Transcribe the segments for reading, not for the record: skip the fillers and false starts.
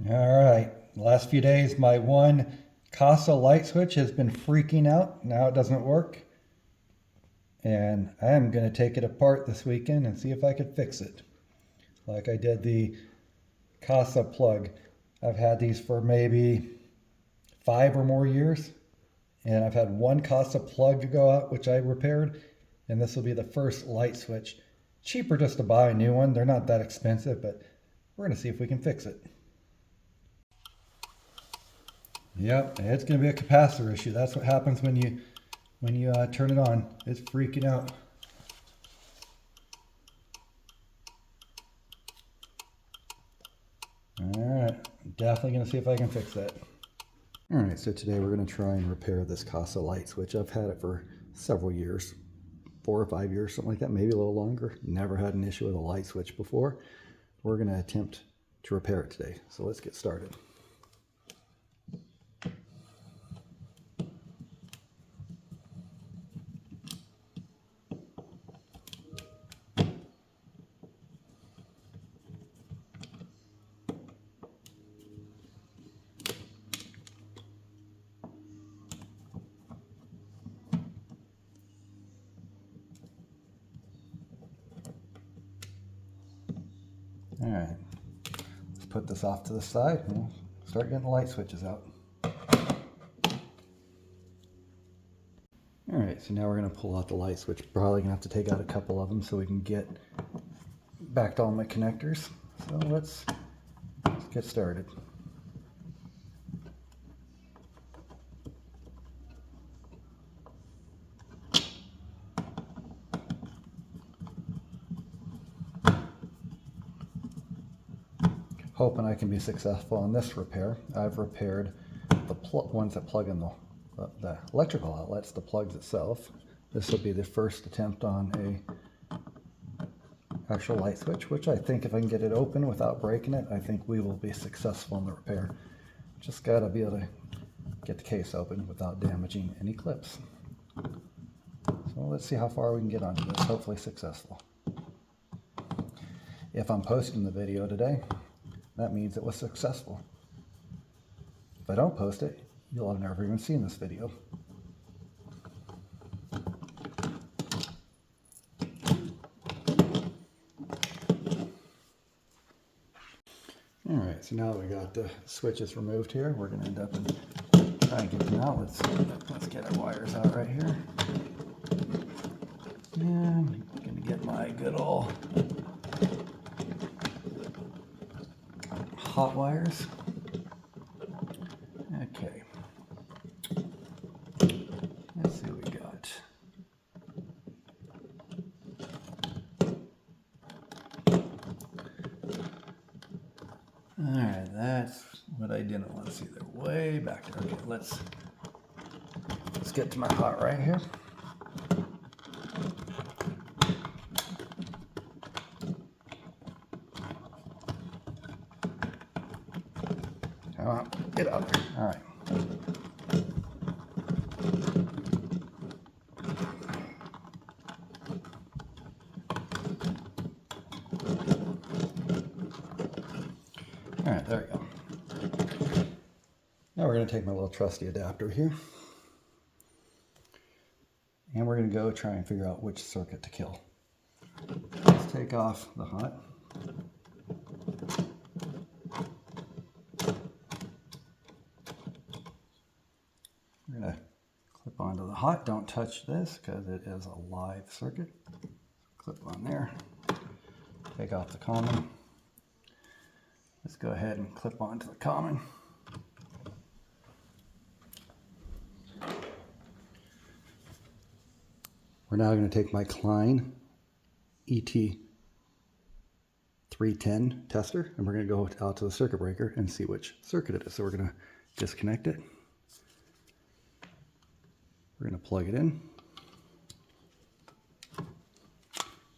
All right, the last few days my one Kasa light switch has been freaking out. Now it doesn't work. And I am going to take it apart this weekend and see if I could fix it. Like I did the Kasa plug. I've had these for maybe 5 or more years. And I've had one Kasa plug go out, which I repaired. And this will be the first light switch. Cheaper just to buy a new one. They're not that expensive, but we're going to see if we can fix it. Yep, it's going to be a capacitor issue. That's what happens when you turn it on. It's freaking out. Alright, definitely going to see if I can fix that. Alright, so today we're going to try and repair this Kasa light switch. I've had it for several years, 4 or 5 years, something like that, maybe a little longer. Never had an issue with a light switch before. We're going to attempt to repair it today. So let's get started. All right, let's put this off to the side and we'll start getting the light switches out. All right, so now we're going to pull out the light switch. Probably going to have to take out a couple of them so we can get back to all my connectors. So let's get started. Hoping I can be successful on this repair. I've repaired the ones that plug in the electrical outlets, the plugs itself. This will be the first attempt on a actual light switch, which I think if I can get it open without breaking it, I think we will be successful in the repair. Just gotta be able to get the case open without damaging any clips. So let's see how far we can get onto this, hopefully successful. If I'm posting the video today, that means it was successful. If I don't post it, you'll have never even seen this video. Alright, so now that we got the switches removed here, we're going to end up and try and get them out. Let's get our wires out right here. And I'm going to get my good old hot wires. Okay. Let's see what we got. Alright, that's what I didn't want to see. They're way back there. Okay, let's get to my hot right here. Come on, get out there. All right. All right, there we go. Now we're going to take my little trusty adapter here. And we're going to go try and figure out which circuit to kill. Let's take off the hot. We're going to clip onto the hot. Don't touch this because it is a live circuit. Clip on there. Take off the common. Let's go ahead and clip onto the common. We're now going to take my Klein ET310 tester and we're going to go out to the circuit breaker and see which circuit it is. So we're going to disconnect it. We're going to plug it in.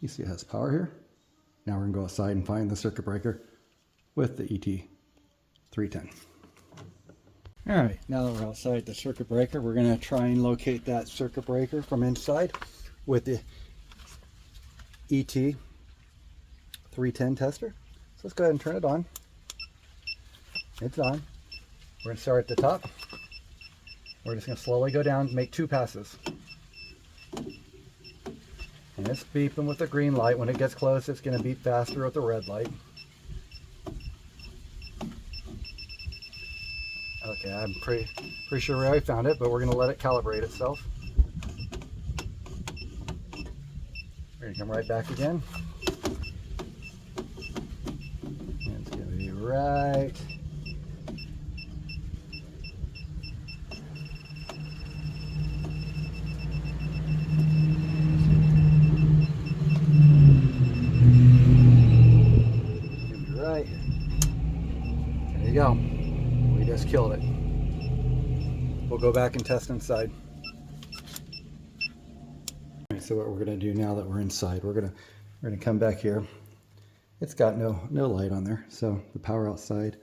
You see it has power here. Now we're going to go outside and find the circuit breaker with the ET310. All right, now that we're outside the circuit breaker, we're going to try and locate that circuit breaker from inside with the ET310 tester. So let's go ahead and turn it on. It's on. We're going to start at the top. We're just going to slowly go down, make 2 passes. And it's beeping with the green light. When it gets close, it's going to beep faster with the red light. Okay, I'm pretty sure we already found it, but we're going to let it calibrate itself. We're going to come right back again. And it's going to be right. Right. There you go. We just killed it. We'll go back and test inside. Alright, so what we're going to do now that we're inside, we're going to come back here. It's got no light on there, so the power outside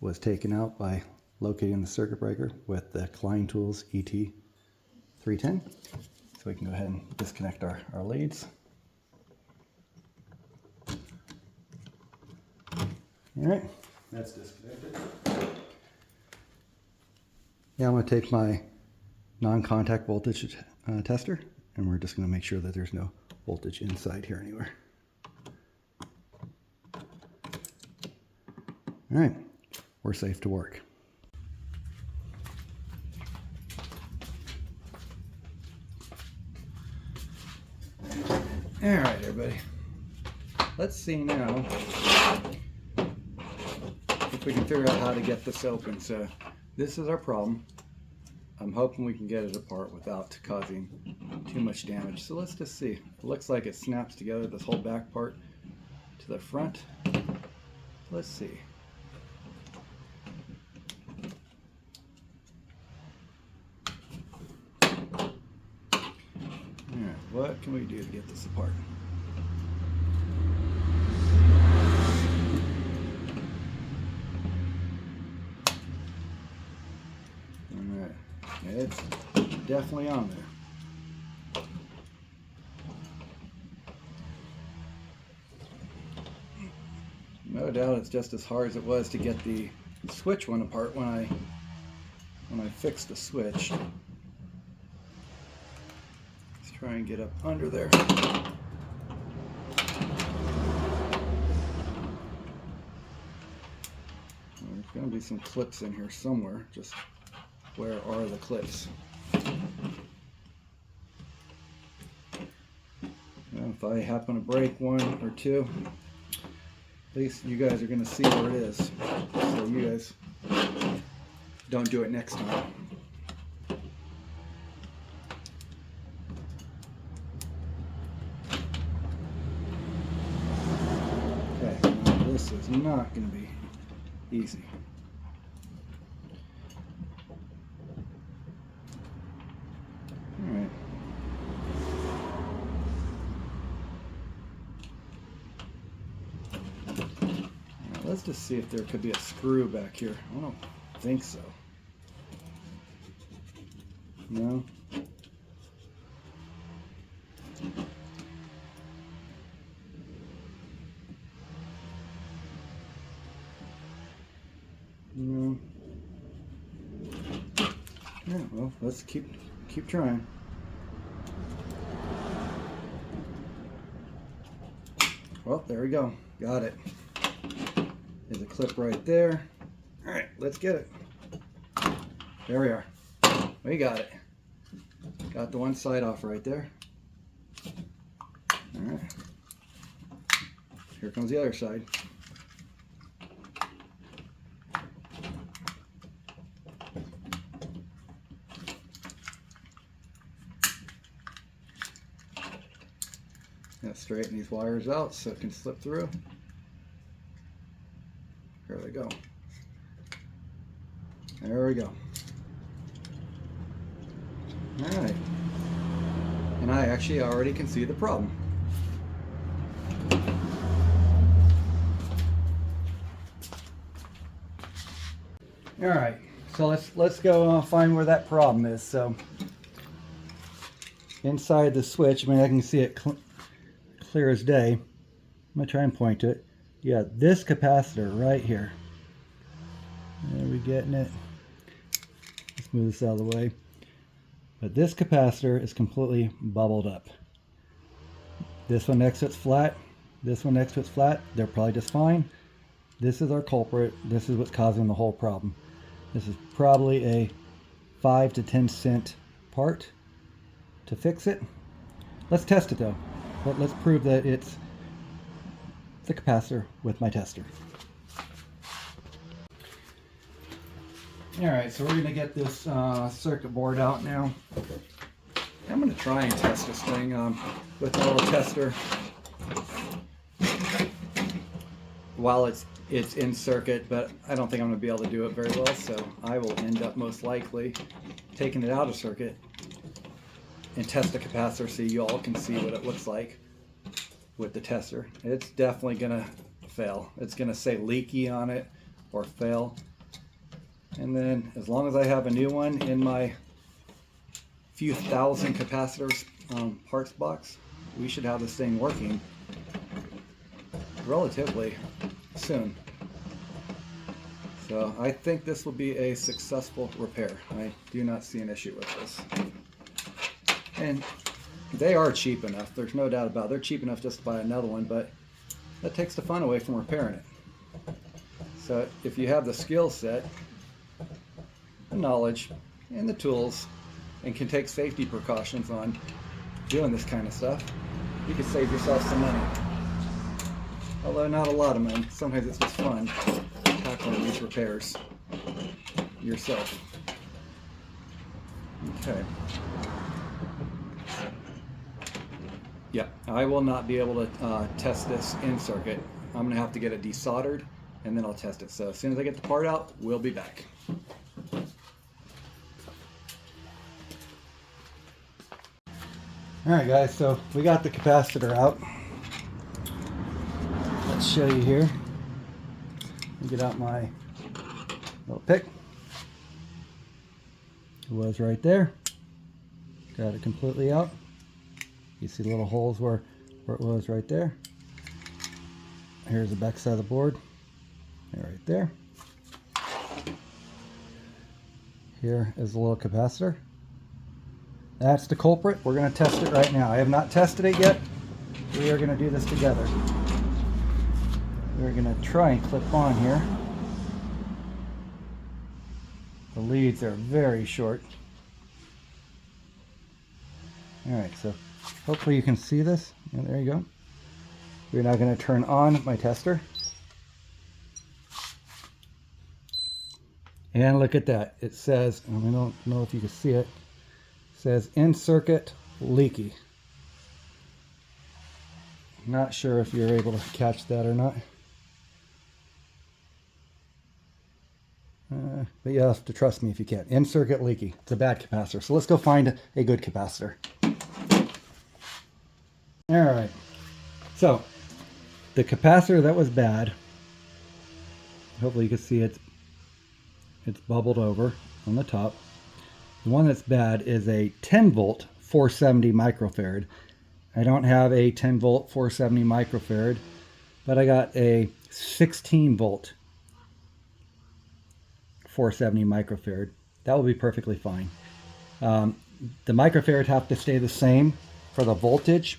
was taken out by locating the circuit breaker with the Klein Tools ET310. So we can go ahead and disconnect our leads. All right, that's disconnected. Now I'm going to take my non-contact voltage tester, and we're just going to make sure that there's no voltage inside here anywhere. All right, we're safe to work. All right, everybody. Let's see now if we can figure out how to get this open. So this is our problem. I'm hoping we can get it apart without causing too much damage. So let's just see. It looks like it snaps together, this whole back part to the front. Let's see. Alright, what can we do to get this apart? Alright, it's definitely on there. No doubt it's just as hard as it was to get the switch one apart when I fixed the switch. Let's try and get up under there. There's going to be some clips in here somewhere. Just where are the clips? Well, if I happen to break one or two, at least you guys are going to see where it is, so you guys don't do it next time. Okay, now this is not going to be easy. All right. Let's just see if there could be a screw back here. I don't think so. No? No. Yeah, well, let's keep trying. Well, there we go. Got it. There's a clip right there. All right, let's get it. There we are. We got it. Got the one side off right there. All right. Here comes the other side. Gotta straighten these wires out so it can slip through. There they go. There we go. Alright. And I actually already can see the problem. Alright, so let's go find where that problem is. So inside the switch, I mean I can see it clear as day. I'm going to try and point to it. Yeah, this capacitor right here. There we getting it. Let's move this out of the way. But this capacitor is completely bubbled up. This one next to it's flat. This one next to it's flat. They're probably just fine. This is our culprit. This is what's causing the whole problem. This is probably a 5 to 10 cent part to fix it. Let's test it though. Let's prove that it's the capacitor with my tester. Alright, so we're going to get this circuit board out now. I'm going to try and test this thing with a little tester while it's in circuit, but I don't think I'm going to be able to do it very well, so I will end up most likely taking it out of circuit and test the capacitor so you all can see what it looks like with the tester. It's definitely going to fail. It's going to say leaky on it or fail. And then as long as I have a new one in my few thousand capacitors parts box, we should have this thing working relatively soon. So I think this will be a successful repair. I do not see an issue with this. And they are cheap enough, there's no doubt about it. They're cheap enough just to buy another one, but that takes the fun away from repairing it. So if you have the skill set, the knowledge, and the tools, and can take safety precautions on doing this kind of stuff, you can save yourself some money. Although not a lot of money. Sometimes it's just fun tackling these repairs yourself. Okay. Yeah, I will not be able to test this in circuit. I'm going to have to get it desoldered, and then I'll test it. So as soon as I get the part out, we'll be back. Alright guys, so we got the capacitor out. Let's show you here. Let me get out my little pick. It was right there. Got it completely out. You see the little holes where it was right there. Here's the back side of the board. Right there. Here is the little capacitor. That's the culprit. We're going to test it right now. I have not tested it yet. We are going to do this together. We're going to try and clip on here. The leads are very short. Alright, so hopefully you can see this. And there you go. We're now going to turn on my tester. And look at that. It says, and I don't know if you can see it, says in circuit leaky. Not sure if you're able to catch that or not. But you have to trust me if you can. In circuit leaky. It's a bad capacitor. So let's go find a good capacitor. Alright. So the capacitor that was bad, hopefully you can see it's bubbled over on the top. The one that's bad is a 10 volt 470 microfarad. I don't have a 10 volt 470 microfarad, but I got a 16 volt 470 microfarad. That will be perfectly fine. The microfarad have to stay the same for the voltage.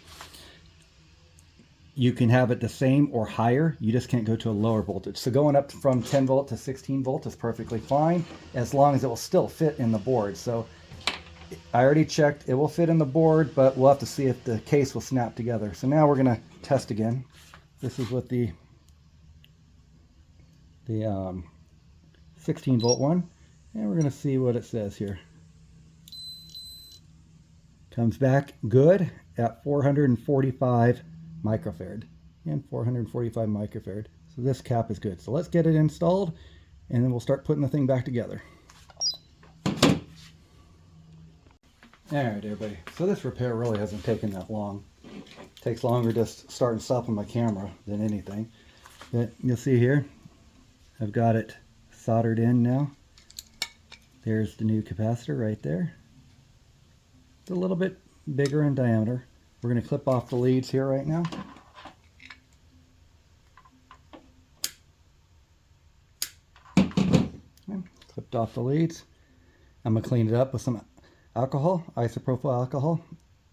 You can have it the same or higher. You just can't go to a lower voltage. So going up from 10 volt to 16 volt is perfectly fine, as long as it will still fit in the board. So I already checked, it will fit in the board, but we'll have to see if the case will snap together. So now we're going to test again. This is with the 16 volt one, and we're going to see what it says here. Comes back good at 445 microfarad and 445 microfarad. So this cap is good. So let's get it installed, and then we'll start putting the thing back together. Alright everybody, so this repair really hasn't taken that long. It takes longer just starting and stopping my camera than anything. But you'll see here, I've got it soldered in now. There's the new capacitor right there. It's a little bit bigger in diameter. We're going to clip off the leads here right now. Okay, clipped off the leads. I'm going to clean it up with some alcohol, isopropyl alcohol,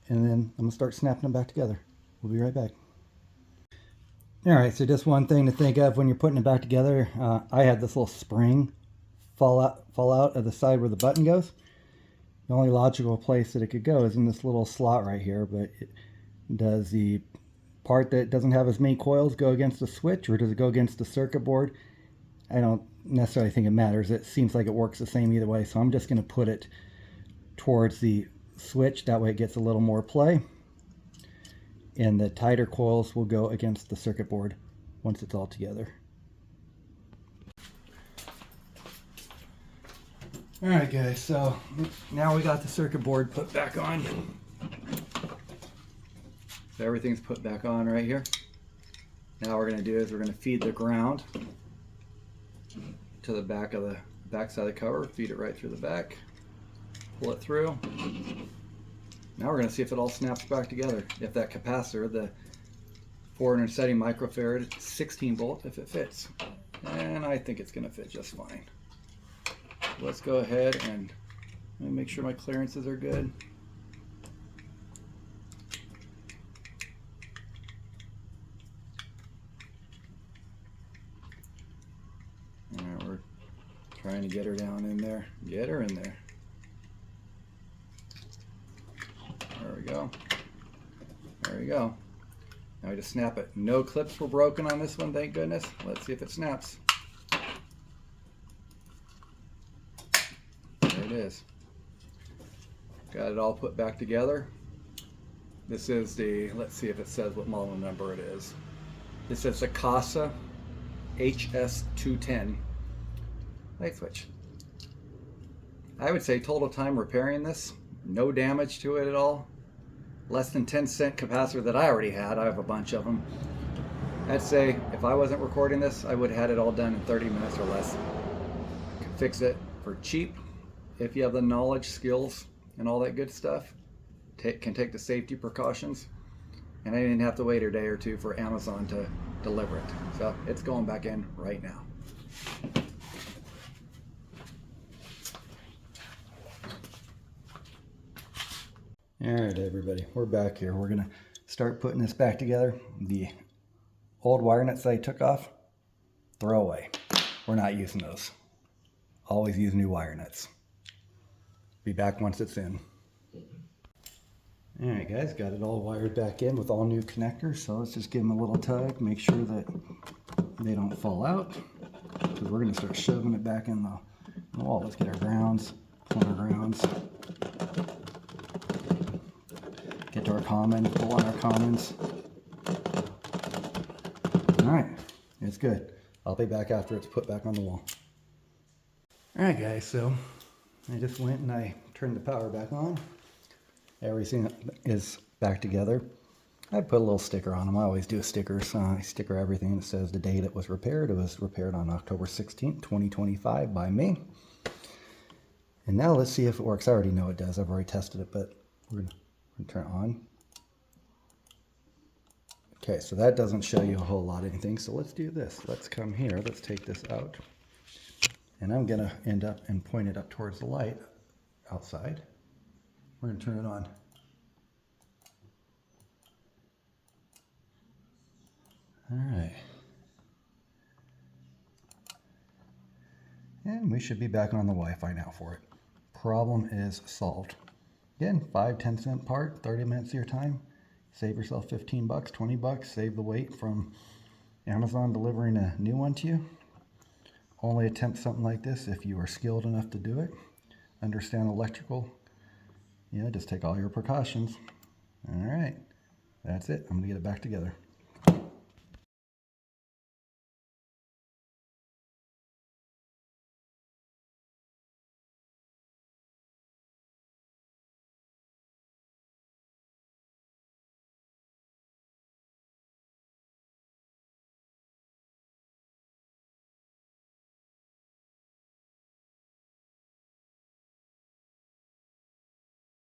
and then I'm going to start snapping them back together. We'll be right back. Alright, so just one thing to think of when you're putting it back together. I had this little spring fall out of the side where the button goes. The only logical place that it could go is in this little slot right here, but does the part that doesn't have as many coils go against the switch, or does it go against the circuit board? I don't necessarily think it matters. It seems like it works the same either way, so I'm just going to put it towards the switch. That way it gets a little more play, and the tighter coils will go against the circuit board once it's all together. Alright guys, so now we got the circuit board put back on. So everything's put back on right here. Now what we're going to do is we're going to feed the ground to the back of the back side of the cover, feed it right through the back, pull it through. Now we're going to see if it all snaps back together. If that capacitor, the 470 microfarad 16 volt, if it fits. And I think it's going to fit just fine. Let's go ahead and make sure my clearances are good. Alright, we're trying to get her down in there. Get her in there. There we go. There we go. Now we just snap it. No clips were broken on this one, thank goodness. Let's see if it snaps. There it is. Got it all put back together. This is the, let's see if it says what model number it is. This is the Kasa HS210 light switch. I would say total time repairing this, no damage to it at all. Less than 10-cent capacitor that I already had. I have a bunch of them. I'd say if I wasn't recording this, I would have had it all done in 30 minutes or less. Could fix it for cheap if you have the knowledge, skills, and all that good stuff. Can take the safety precautions. And I didn't have to wait a day or two for Amazon to deliver it. So it's going back in right now. All right, everybody, we're back here. We're gonna start putting this back together. The old wire nuts that I took off, throw away. We're not using those. Always use new wire nuts. Be back once it's in. All right, guys, got it all wired back in with all new connectors. So let's just give them a little tug, make sure that they don't fall out, because we're gonna start shoving it back in the wall. Let's get our grounds, pull our grounds. Get to our common, pull on our commons. All right, it's good. I'll be back after it's put back on the wall. All right, guys, so I just went and I turned the power back on. Everything is back together. I put a little sticker on them. I always do a sticker, so I sticker everything that says the date it was repaired. It was repaired on October 16th, 2025 by me. And now let's see if it works. I already know it does. I've already tested it, but we're gonna turn it on. Okay, so that doesn't show you a whole lot of anything. So let's do this. Let's come here. Let's take this out. And I'm gonna end up and point it up towards the light outside. We're gonna turn it on. All right. And we should be back on the Wi-Fi now for it. Problem is solved. Again, 5-10 cent part, 30 minutes of your time. Save yourself 15 bucks, 20 bucks. Save the wait from Amazon delivering a new one to you. Only attempt something like this if you are skilled enough to do it. Understand electrical. Yeah, just take all your precautions. All right, that's it. I'm gonna get it back together.